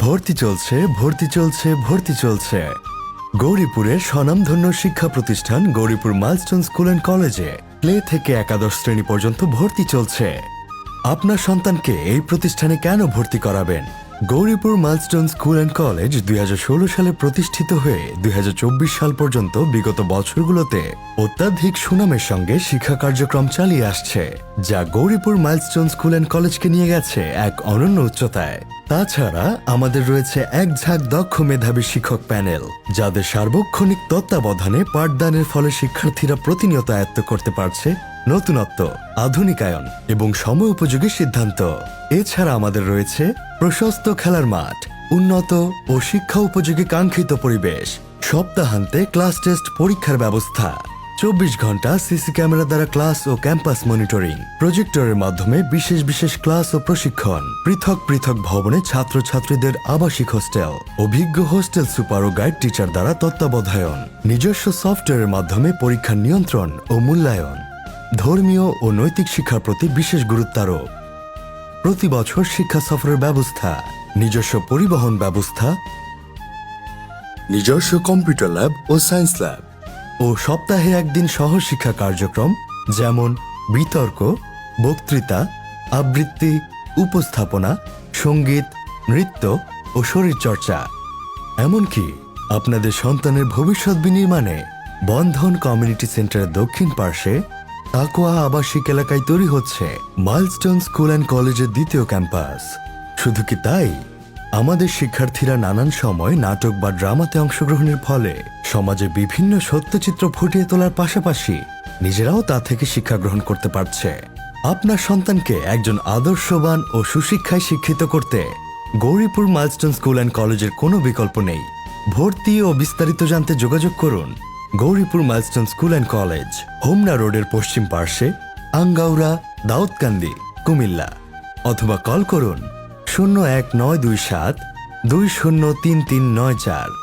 ভর্তি চলছে ভর্তি চলছে ভর্তি চলছে গৌরীপুরের স্বনামধন্য শিক্ষা প্রতিষ্ঠান গৌরীপুর মাইলস্টোন স্কুল অ্যান্ড কলেজে প্লে থেকে একাদশ শ্রেণী পর্যন্ত ভর্তি চলছে। আপনার সন্তানকে এই প্রতিষ্ঠানে কেন ভর্তি করাবেন? Gouripur Milestone School and College 2016 সালে প্রতিষ্ঠিত হয়ে 2024 সাল পর্যন্ত বিগত বছরগুলোতে অত্যাধিক সুনামের সঙ্গে শিক্ষা কার্যক্রম চালিয়ে আসছে, যা গৌরীপুর মাইলস্টোন স্কুল অ্যান্ড কলেজকে নিয়ে গেছে এক অনন্য উচ্চতায়। তাছাড়া আমাদের রয়েছে এক ঝাঁক দক্ষ মেধাবী শিক্ষক প্যানেল, যাদের সার্বক্ষণিক তত্ত্বাবধানে পাঠদানের ফলে শিক্ষার্থীরা প্রতিনিয়ত আয়ত্ত করতে পারছে নতুনত্ব, আধুনিকায়ন এবং সময় উপযোগী সিদ্ধান্ত। এছাড়া আমাদের রয়েছে প্রশস্ত খেলার মাঠ, উন্নত ও শিক্ষা উপযোগী কাঙ্ক্ষিত পরিবেশ, সপ্তাহান্তে ক্লাস টেস্ট পরীক্ষার ব্যবস্থা, 24 ঘন্টা সিসি ক্যামেরা দ্বারা ক্লাস ও ক্যাম্পাস মনিটরিং, প্রজেক্টরের মাধ্যমে বিশেষ বিশেষ ক্লাস ও প্রশিক্ষণ, পৃথক পৃথক ভবনে ছাত্রছাত্রীদের আবাসিক হোস্টেল, অভিজ্ঞ হোস্টেল সুপার ও গাইড টিচার দ্বারা তত্ত্বাবধায়ন, নিজস্ব সফটওয়্যারের মাধ্যমে পরীক্ষা নিয়ন্ত্রণ ও মূল্যায়ন, ধর্মীয় ও নৈতিক শিক্ষার প্রতি বিশেষ গুরুত্বারোপ, প্রতি বছর শিক্ষা সফরের ব্যবস্থা, নিজস্ব পরিবহন ব্যবস্থা, নিজস্ব কম্পিউটার ল্যাব ও সায়েন্স ল্যাব ও সপ্তাহে একদিন সহশিক্ষা কার্যক্রম যেমন বিতর্ক, বক্তৃতা, আবৃত্তি, উপস্থাপনা, সঙ্গীত, নৃত্য ও শরীরচর্চা। এমনকি আপনাদের সন্তানের ভবিষ্যৎ বিনির্মাণে বন্ধন কমিউনিটি সেন্টারের দক্ষিণ পার্শ্বে তাকওয়া আবাসিক এলাকায় তৈরি হচ্ছে মাইলস্টোন স্কুল অ্যান্ড কলেজের দ্বিতীয় ক্যাম্পাস। শুধু কি তাই, আমাদের শিক্ষার্থীরা নানান সময় নাটক বা ড্রামাতে অংশগ্রহণের ফলে সমাজে বিভিন্ন সত্যচিত্র ফুটিয়ে তোলার পাশাপাশি নিজেরাও তা থেকে শিক্ষা গ্রহণ করতে পারছে। আপনার সন্তানকে একজন আদর্শবান ও সুশিক্ষায় শিক্ষিত করতে গৌরীপুর মাইলস্টোন স্কুল অ্যান্ড কলেজের কোনো বিকল্প নেই। ভর্তি ও বিস্তারিত জানতে যোগাযোগ করুন Gouripur Milestone School and College, Homna রোডের পশ্চিম পার্শ্বে, আঙ্গাউড়া, দাউদকান্দি, কুমিল্লা, অথবা কল করুন 01927 203394।